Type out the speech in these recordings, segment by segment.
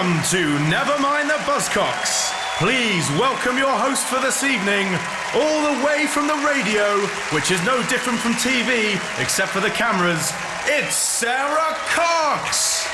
Welcome to Never Mind the Buzzcocks. Please welcome your host for this evening, all the way from the radio, which is no different from TV, except for the cameras. It's Sara Cox.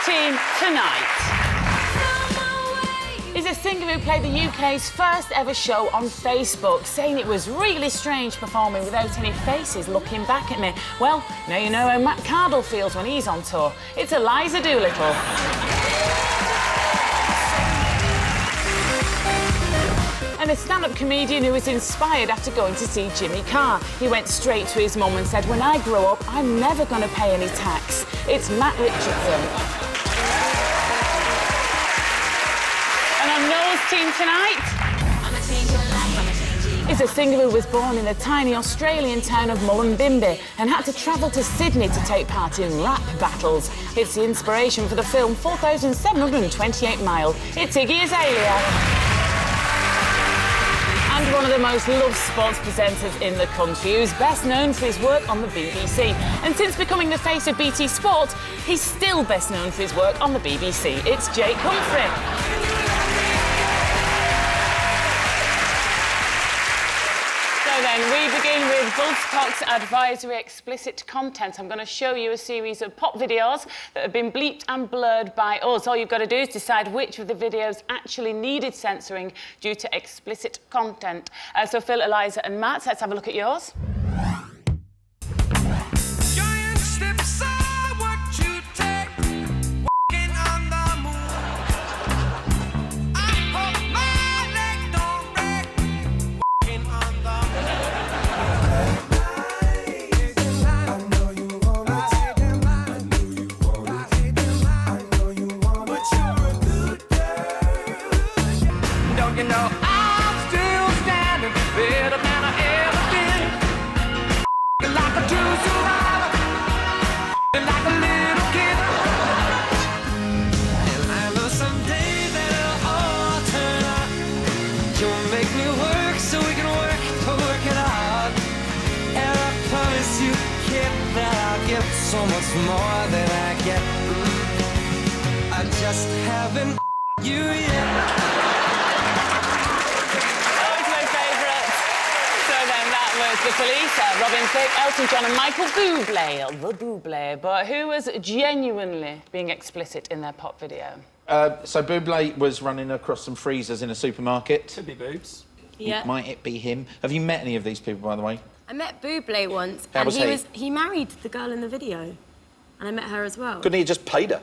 Team tonight is a singer who played the UK's first ever show on Facebook, saying it was really strange performing without any faces looking back at me. Well, now you know how Matt Cardle feels when he's on tour. It's Eliza Doolitt. And a stand-up comedian who was inspired after going to see Jimmy Carr. He went straight to his mum and said, "When I grow up, I'm never going to pay any tax." It's Matt Richardson. Team tonight is a singer who was born in the tiny Australian town of Mullumbimby and had to travel to Sydney to take part in rap battles. It's the inspiration for the film 4,728 Mile. It's Iggy Azalea. And one of the most loved sports presenters in the country, who's best known for his work on the BBC. And since becoming the face of BT Sport, he's still best known for his work on the BBC. It's Humphrey. Then we begin with Buzzcocks advisory explicit content. I'm going to show you a series of pop videos that have been bleeped and blurred by us. All you've got to do is decide which of the videos actually needed censoring due to explicit content. So Phil, Eliza and Matt, let's have a look at yours. You know, I'm still standing better than I ever been. Like a true survivor, like a little kid. And I know someday that it'll all turn out. You'll make me work so we can work it out. And I promise you, kid, that I'll get so much more than I get. I just haven't you yet. The Police, Robin Thicke, Elton John and Michael Bublé, the Bublé, but who was genuinely being explicit in their pop video? So Bublé was running across some freezers in a supermarket. Could be boobs. Yeah. Might it be him? Have you met any of these people, by the way? I met Bublé once. How was he? He married the girl in the video. And I met her as well. Couldn't he have just paid her?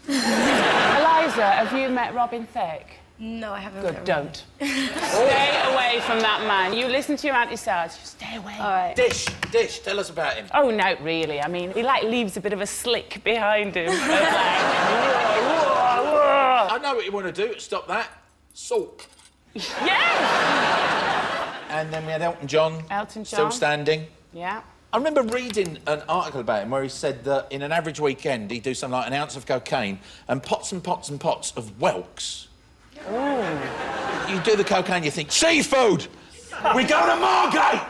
Eliza, have you met Robin Thicke? No, I haven't. Good, don't. Stay away from that man. You listen to your Auntie Sarah, just stay away. All right. Dish, tell us about him. Oh, no, really. I mean, he, leaves a bit of a slick behind him. I know what you want to do. Stop that. Sulk. Yeah! And then we had Elton John. Elton John. Still standing. Yeah. I remember reading an article about him where he said that in an average weekend he'd do something like an ounce of cocaine and pots and pots and pots of whelks. Ooh. You do the cocaine, you think, seafood! We go to Margate!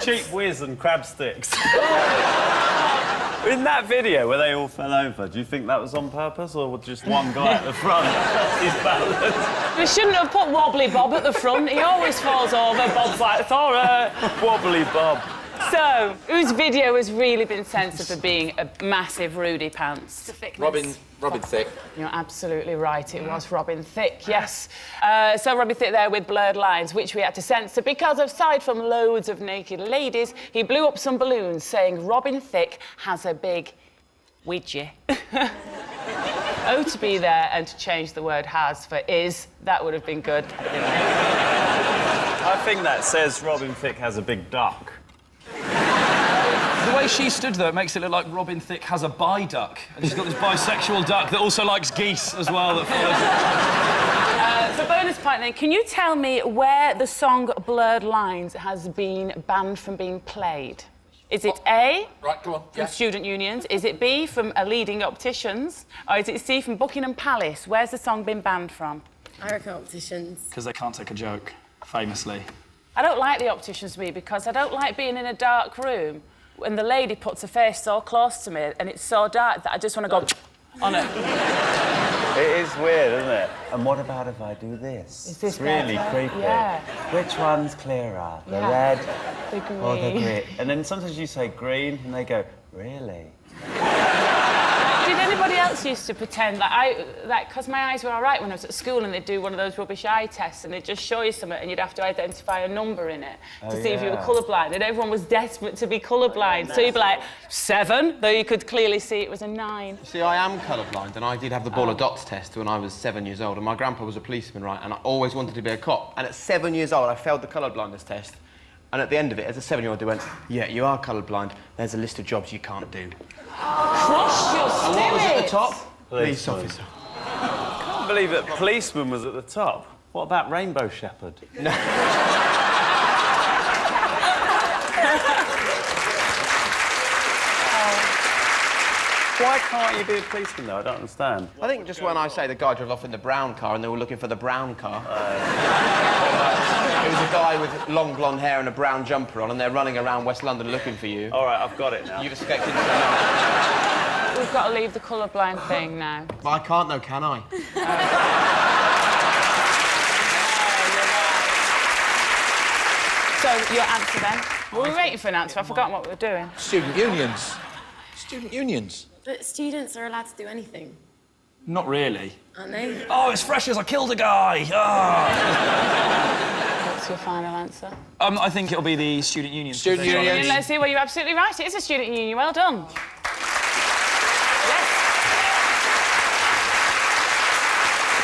Cheap whiz and crab sticks. In that video where they all fell over, do you think that was on purpose or was just one guy at the front? His balance. We shouldn't have put Wobbly Bob at the front. He always falls over. Bob's like, it's all right. Wobbly Bob. So, whose video has really been censored for being a massive Rudy Pants? Robin Thicke. You're absolutely right. It was Robin Thicke, yes. So Robin Thicke there with blurred lines, which we had to censor because, aside from loads of naked ladies, he blew up some balloons saying Robin Thicke has a big widget. Oh, to be there and to change the word has for is, that would have been good. I think that says Robin Thicke has a big duck. The way she stood there, it makes it look like Robin Thicke has a bi-duck. And she's got this bisexual duck that also likes geese as well that follows. For bonus point then, can you tell me where the song Blurred Lines has been banned from being played? Is it A, Right, go on. from student unions? Is it B, from a leading opticians? Or is it C, from Buckingham Palace? Where's the song been banned from? I reckon opticians. Because they can't take a joke, famously. I don't like the opticians, me, because I don't like being in a dark room when the lady puts her face so close to me and it's so dark that I just want to go on it. It is weird, isn't it? And what about if I do this? Is this it's really better? creepy. Yeah. Which one's clearer, the Yeah. red The green. or the green? And then sometimes you say green, and they go, really? Did anybody else used to pretend because my eyes were all right when I was at school and they'd do one of those rubbish eye tests and they'd just show you something and you'd have to identify a number in it to see if you were colourblind, and everyone was desperate to be colourblind. So you'd be like 7, though you could clearly see it was a 9. See, I am colourblind, and I did have the ball of dots test when I was 7 years old, and my grandpa was a policeman, right, and I always wanted to be a cop. And at 7 years old, I failed the colourblindness test, and at the end of it, as a 7-year-old, they went, yeah, you are colourblind, there's a list of jobs you can't do. Crushed your spirit! And what was at the top? Police Policeman. officer. I can't believe that policeman was at the top. What about Rainbow Shepherd? No. Why can't you be a policeman, though? I don't understand. I think just when I say the guy drove off in the brown car and they were looking for the brown car. It was a guy with long blonde hair and a brown jumper on, and they're running around West London looking for you. All right, I've got it now. You've escaped into the night. We've got to leave the colourblind thing now. But I can't though, can I? So, your answer then? Were we waiting for an answer? I've forgotten what we were doing. Student unions. Student unions. But students are allowed to do anything, Not really. aren't they? Oh, it's fresh as I killed a guy! Ah. What's your final answer? I think it'll be the student union. Student unions. Let's see, well, you're absolutely right. It is a student union. Well done. Yes.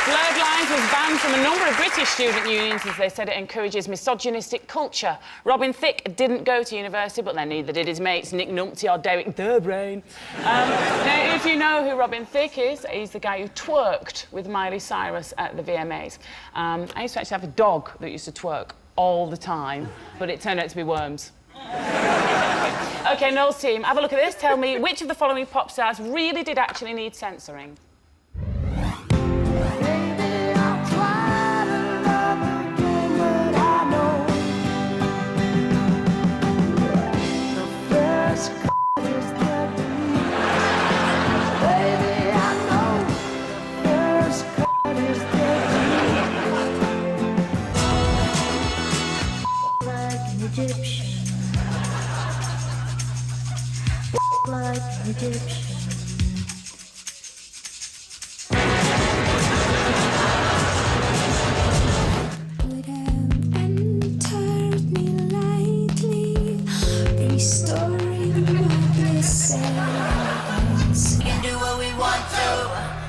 Blurred Lines was banned from a number of British student unions as they said it encourages misogynistic culture. Robin Thicke didn't go to university, but then neither did his mates Nick Numpty or Derek the Brain. Now, if you know who Robin Thicke is, he's the guy who twerked with Miley Cyrus at the VMAs. I used to actually have a dog that used to twerk all the time, but it turned out to be worms. OK, Noel's team, have a look at this. Tell me which of the following pop stars really did actually need censoring.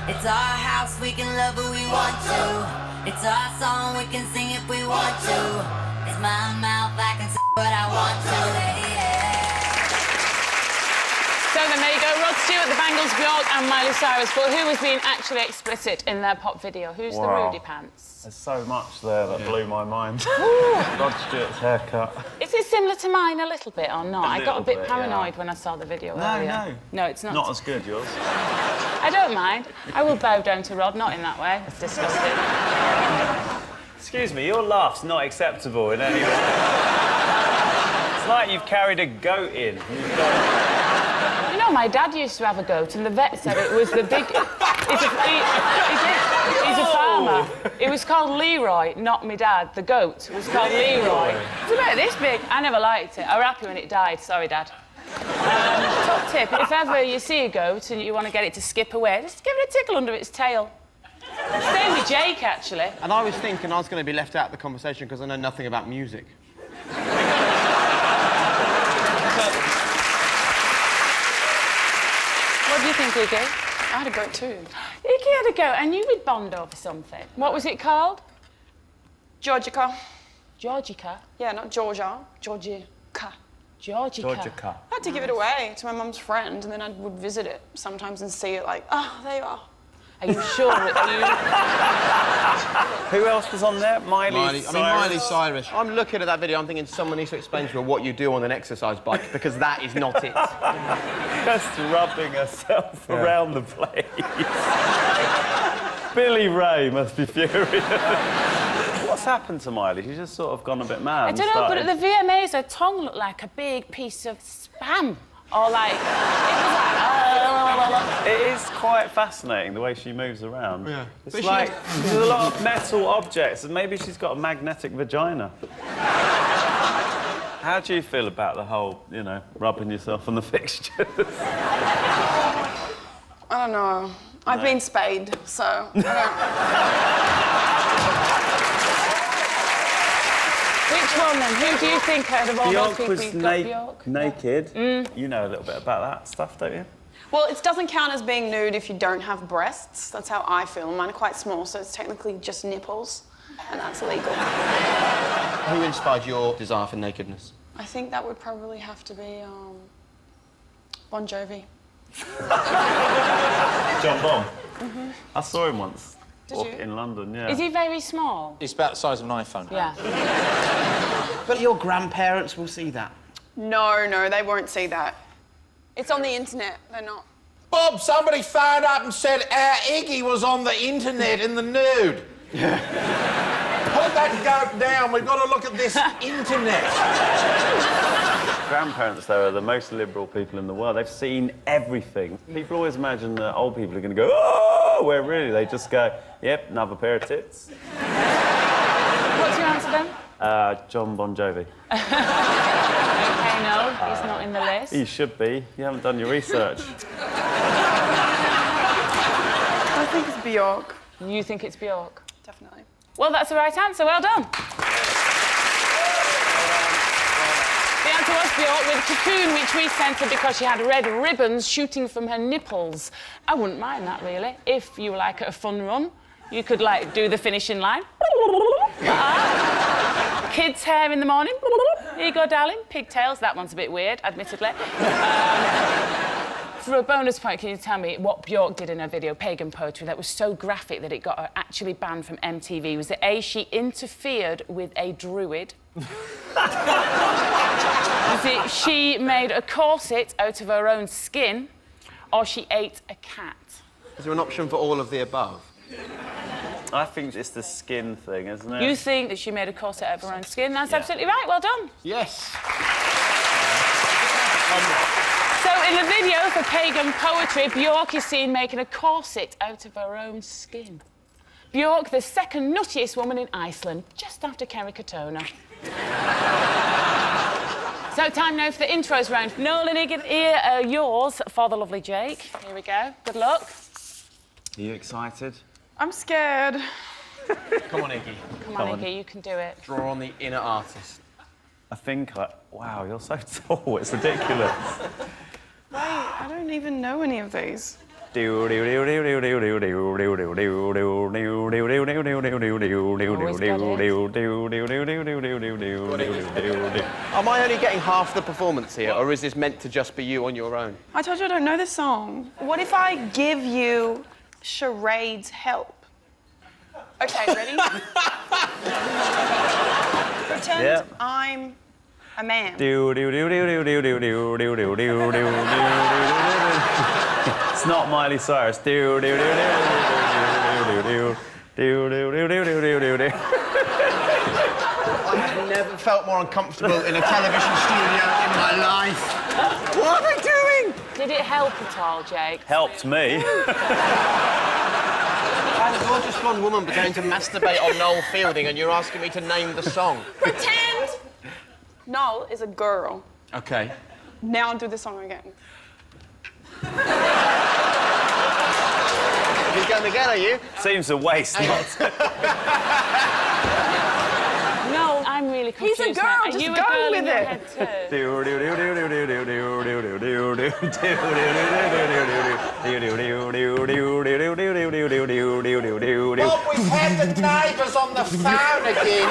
It's our house, we can love who we want to. It's our song, we can sing if we want to. It's my mouth, I can say what I want to. So then there you go, Rod Stewart, the Bangles, Bjork and Miley Cyrus. But who was being actually explicit in their pop video? Who's the Rudy Pants? There's so much there that blew my mind. Rod Stewart's haircut. Is it similar to mine a little bit or not? I got a bit bit, paranoid yeah. when I saw the video No, earlier. no. No, it's not. Not as good, yours. I don't mind. I will bow down to Rod, not in that way. It's disgusting. Excuse me, your laugh's not acceptable in any way. It's like you've carried a goat in. You know, my dad used to have a goat, and the vet said it was the big... He's a farmer. It was called Leroy, not me dad. The goat was called Leroy. It was about this big. I never liked it. I were happy when it died. Sorry, Dad. Top tip, if ever you see a goat and you want to get it to skip away, just give it a tickle under its tail. Same with Jake, actually. And I was thinking I was going to be left out of the conversation because I know nothing about music. What do you think, Iggy? I had a goat too. Iggy had a goat, and you would bond over something. What was it called? Georgica. Georgica? Yeah, not Georgia. Georgica. Georgica. I had to give it away to my mum's friend, and then I would visit it sometimes and see it like, oh, there you are. Are you sure? Who else was on there? Miley Cyrus. Miley Cyrus. I'm looking at that video, I'm thinking someone needs to explain to me what you do on an exercise bike, because that is not it. Just rubbing herself around the place. Billy Ray must be furious. What's happened to Miley? She's just sort of gone a bit mad. I don't know, but at the VMAs, her tongue looked like a big piece of spam. Or like, it was like... It is quite fascinating the way she moves around. Yeah. It's But like there's a lot of metal objects, and maybe she's got a magnetic vagina. How do you feel about the whole, you know, rubbing yourself on the fixtures? I don't know. I've been spayed, so I don't... Which one then? Who do you think out of all those people was you've got Bjork? naked. You know a little bit about that stuff, don't you? Well, it doesn't count as being nude if you don't have breasts. That's how I feel. Mine are quite small, so it's technically just nipples, and that's legal. Who inspired your desire for nakedness? I think that would probably have to be Bon Jovi. John Bon. I saw him once. Did you? In London, yeah. Is he very small? It's about the size of an iPhone. Yeah. But your grandparents will see that. No, they won't see that. It's on the internet. They're not. Bob, somebody phoned up and said our Iggy was on the internet in the nude. Put that goat down. We've got to look at this internet. Grandparents, though, are the most liberal people in the world. They've seen everything. People always imagine that old people are going to go, oh, where really they just go, yep, another pair of tits. What's your answer then? John Bon Jovi. Okay, no, he's not in the list. You should be. You haven't done your research. I think it's Bjork. You think it's Bjork? Definitely. Well, that's the right answer. Well done. The answer was Bjork with Cocoon, which we censored because she had red ribbons shooting from her nipples. I wouldn't mind that, really. If you were, like, at a fun run, you could, like, do the finishing line. Kids' hair in the morning. Here you go, darling. Pigtails. That one's a bit weird, admittedly. For a bonus point, can you tell me what Bjork did in her video, Pagan Poetry, that was so graphic that it got her actually banned from MTV? Was it A, she interfered with a druid? Was it she made a corset out of her own skin? Or she ate a cat? Is there an option for all of the above? I think it's the skin thing, isn't it? You think that she made a corset out of her own skin? That's absolutely right. Well done. Yes. So in the video for Pagan Poetry, Bjork is seen making a corset out of her own skin. Bjork, the second nuttiest woman in Iceland, just after Kerry Katona. So time now for the intros round. Nolan, Iggy, here are yours for the lovely Jake. Here we go. Good luck. Are you excited? I'm scared. Come on, Iggy. Come on, Iggy, you can do it. Draw on the inner artist. I think, wow, you're so tall, it's ridiculous. Wait, I don't even know any of these. I Am I only getting half the performance here, or is this meant to just be you on your own? I told you I don't know this song. What if I give you charades help? Okay, ready? Pretend I'm a man. It's not Miley Cyrus. I have never felt more uncomfortable in a television studio in my life. What are they doing? Did it help at all, Jake? Helped me. I'm a gorgeous blonde woman pretending to masturbate on Noel Fielding, and you're asking me to name the song. Pretend Noel is a girl. Okay. Now do the song again. You're going again, are you? Seems a waste not to. No, I'm really confused. He's a girl, now. Are just you go a girl with in your it. head too? Bob, we've had the neighbours on the phone again.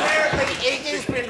Apparently Iggy's been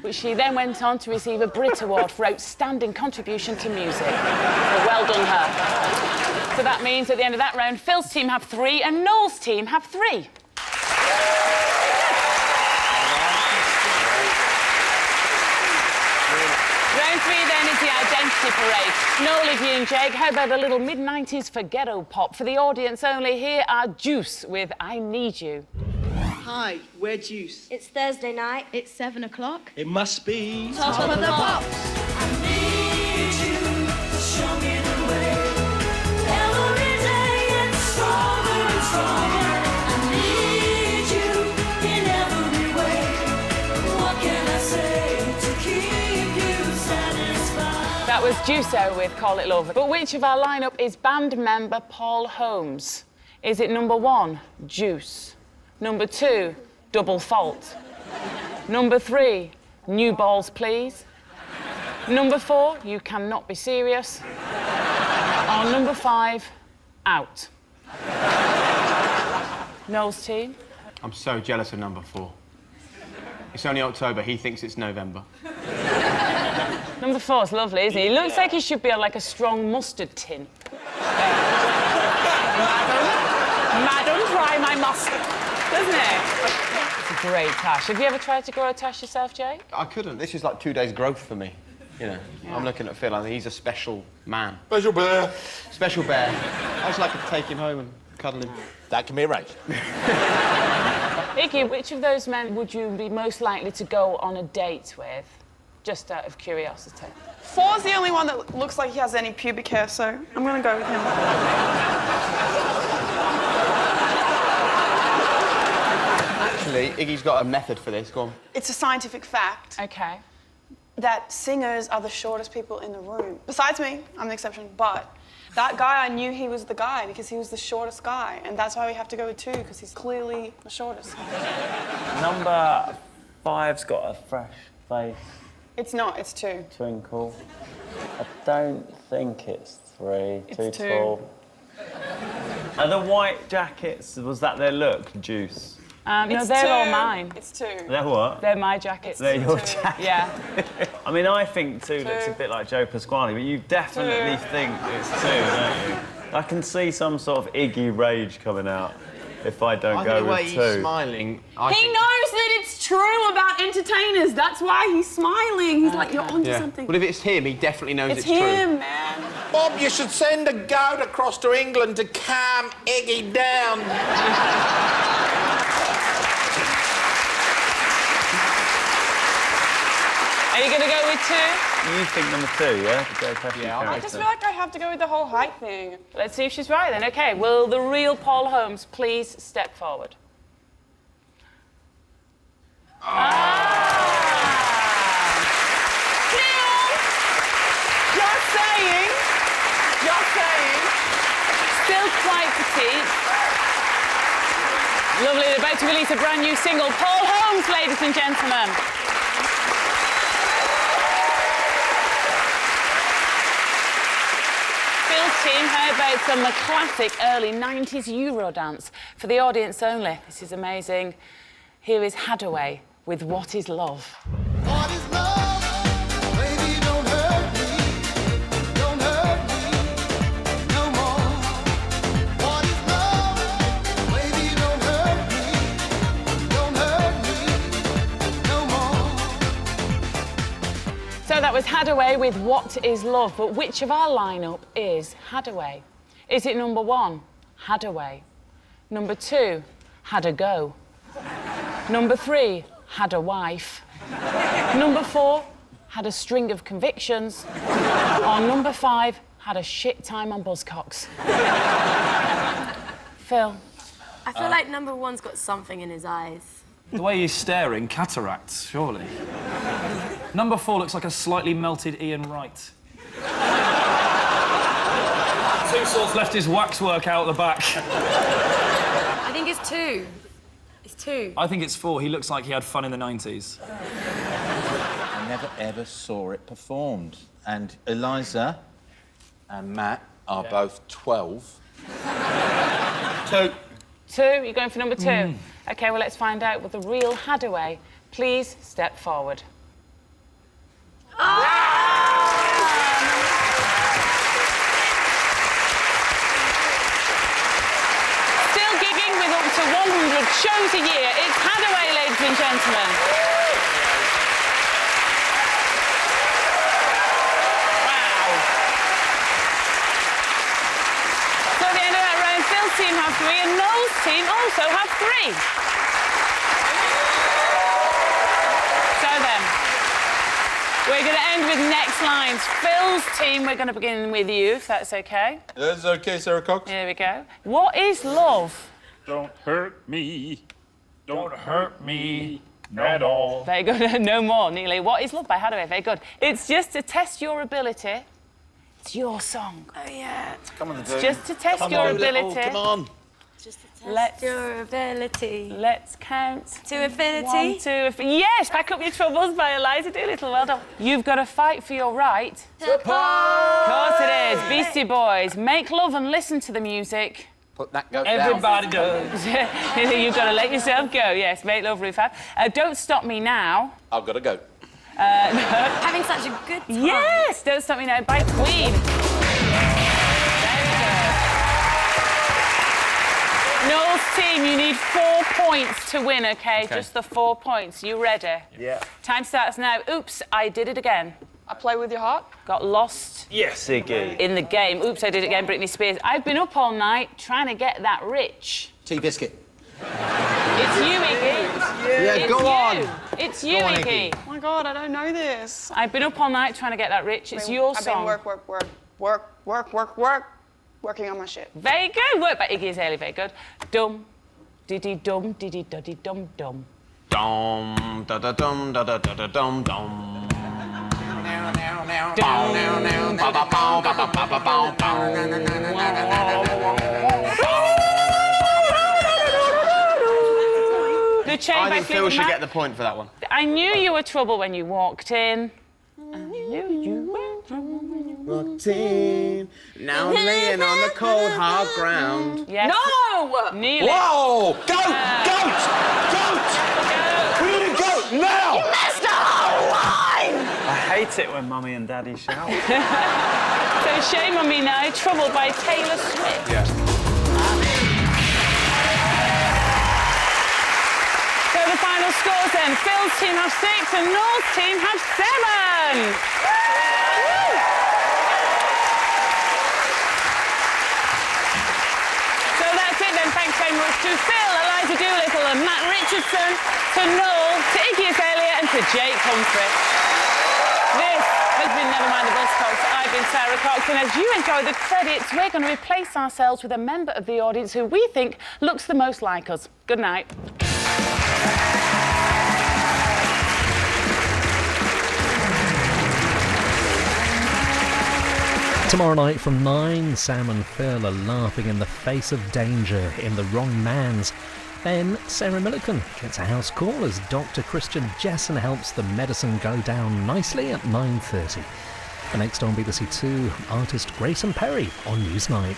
which she then went on to receive a Brit Award for outstanding contribution to music. So well done her. So that means at the end of that round, Phil's team have 3 and Noel's team have 3. Round 3 then is the identity parade. Noel, Iggy and Jake, how about a little mid-90s forgetto pop for the audience only? Here are Juice with I Need You. Hi, we're Juice. It's Thursday night. It's 7 o'clock. It must be Top of the Pops. I need you to show me the way. Every day it's stronger and stronger. I need you in every way. What can I say to keep you satisfied? That was Juice with Call It Love. But which of our lineup is band member Paul Holmes? Is it number 1, Juice? Number 2, Double Fault? Number 3, New Balls Please? Number 4, You Cannot Be Serious? Or number 5, Out? Noel's team? I'm so jealous of number 4. It's only October, he thinks it's November. Number 4's lovely, isn't he? He looks like he should be on like a strong mustard tin. Madam, try my mustard. Doesn't it? It's a great tash. Have you ever tried to grow a tash yourself, Jake? I couldn't. This is like 2 days' growth for me. You know, I'm looking at Phil. I think he's a special man. Special bear. Special bear. I just like to take him home and cuddle him. That can be arranged. Iggy, which of those men would you be most likely to go on a date with? Just out of curiosity. 4's the only one that looks like he has any pubic hair, so I'm gonna go with him. Actually, Iggy's got a method for this. Go on. It's a scientific fact OK. that singers are the shortest people in the room. Besides me, I'm the exception, but that guy, I knew he was the guy because he was the shortest guy, and that's why we have to go with 2, because he's clearly the shortest. Number 5's got a fresh face. It's not, it's 2. Twinkle. I don't think it's 3. It's Too 2. tall. Are the white jackets, was that their look, Juice? No, It's they're 2. all mine. It's 2. They're what? They're my jackets. They're your 2. jackets? Yeah. I mean, I think 2 looks a 2. bit like Joe Pasquale, but you definitely 2. think it's 2, don't you? I can see some sort of Iggy rage coming out if I don't I go think the way with he's 2. smiling. He knows that it's true about entertainers. That's why he's smiling. He's like, you're onto Yeah. something. Well, if it's him, he definitely knows It's it's true. him, man. Bob, you should send a goat across to England to calm Iggy down. Are you going to go with 2? You think number 2, yeah? The Joe Pesci Yeah, I'll I character. just feel like I have to go with the whole height thing. Let's see if she's right then. OK, will the real Paul Holmes please step forward? You're saying, still quite petite. Lovely, they're about to release a brand new single. Paul Holmes, ladies and gentlemen. Phil's team, how about some classic early 90s Eurodance? For the audience only, this is amazing. Here is Hadaway with What Is Love? What is love? Baby, don't hurt me. Don't hurt me no more. What is love? Baby, don't hurt me. Don't hurt me no more. So that was Hadaway with What Is Love, but which of our lineup is Hadaway? Is it number 1, Hadaway? Number 2, Had a Go? Number 3, Had a Wife? Number 4, Had a String of Convictions? Or number 5, Had a Shit Time on Buzzcocks? Phil? I feel like number 1's got something in his eyes. The way he's staring, cataracts, surely. Number 4 looks like a slightly melted Ian Wright. 2 sorts left his waxwork out the back. I think it's 2. It's 2. I think it's 4. He looks like he had fun in the 90s. I never ever saw it performed. And Eliza and Matt are both 12. 2. 2, you're going for number 2? OK, well, let's find out with the real Hadaway. Please step forward. Still gigging with up to 100 shows a year. It's Hadaway, ladies and gentlemen. So at the end of that round, Phil's team have 3 and Noel's team also have 3. So then, we're going to end with next lines. Phil's team, we're going to begin with you, if that's OK. That's okay, Sarah Cox. Here we go. What is love? Don't hurt me. Don't hurt me at all. Very good. No more, Neely. What is love by Hadaway? Very good. It's just to test your ability. It's your song. Oh, yeah. Come on, It's just to test your ability. Come on. Just to test Let's- your ability. Let's count. To infinity. 1, 2, yes, Pack Up Your Troubles by Eliza Doolitt. Well done. You've got to fight for your right. Of course it is. Beastie Boys. Make love and listen to the music. Put that goat down. Everybody does. You've got to let yourself go. Yes, make love, Roof. Don't Stop Me Now. I've got to go. Having such a good time. Yes, Don't Stop Me Now by Queen. Very good. Noel's team, you need 4 points to win, OK? Just the 4 points. You ready? Yeah. Time starts now. Oops, I did it again. I play with your heart. Got lost Yes, Iggy. in the game. Oops, I did it again, Britney Spears. I've been up all night trying to get that rich. Tea biscuit. It's you, Iggy. Yeah, go on. It's you, on, Iggy. Oh my God, I don't know this. I've been up all night trying to get that rich. It's your I've song. been working on my shit. Very good. Work by Iggy Azalea. Very good. Dum, diddy dum, diddy duddy dum dum. Dum da da dum da da da da dum dum. Good chain I by think Phil Fleetwood should Mac. get the point for that one. I knew you were trouble when you walked in. I knew you were trouble when you Walked in, now I'm laying on the cold hard ground. Yes. No! Nearly. Whoa! Goat! Goat! Goat! We need a goat now! Missed the whole line! I hate it when Mummy and Daddy shout. So shame on me now. Trouble by Taylor Swift. Yeah. So the final scores then. Phil's team have 6 and Noel's team have 7. Woo! So that's it then. Thanks very much to Phil, Eliza Doolitt and Matt Richardson, to Noel, to Iggy Azalea and to Jake Humphrey. This has been Never Mind the Buzzcocks. I've been Sara Cox, and as you enjoy the credits, we're going to replace ourselves with a member of the audience who we think looks the most like us. Good night. Tomorrow night from 9, Sam and Phil are laughing in the face of danger in The Wrong Man's. Then Sarah Millican gets a house call as Dr. Christian Jessen helps the medicine go down nicely at 9:30. And next on BBC Two, artist Grayson Perry on Newsnight.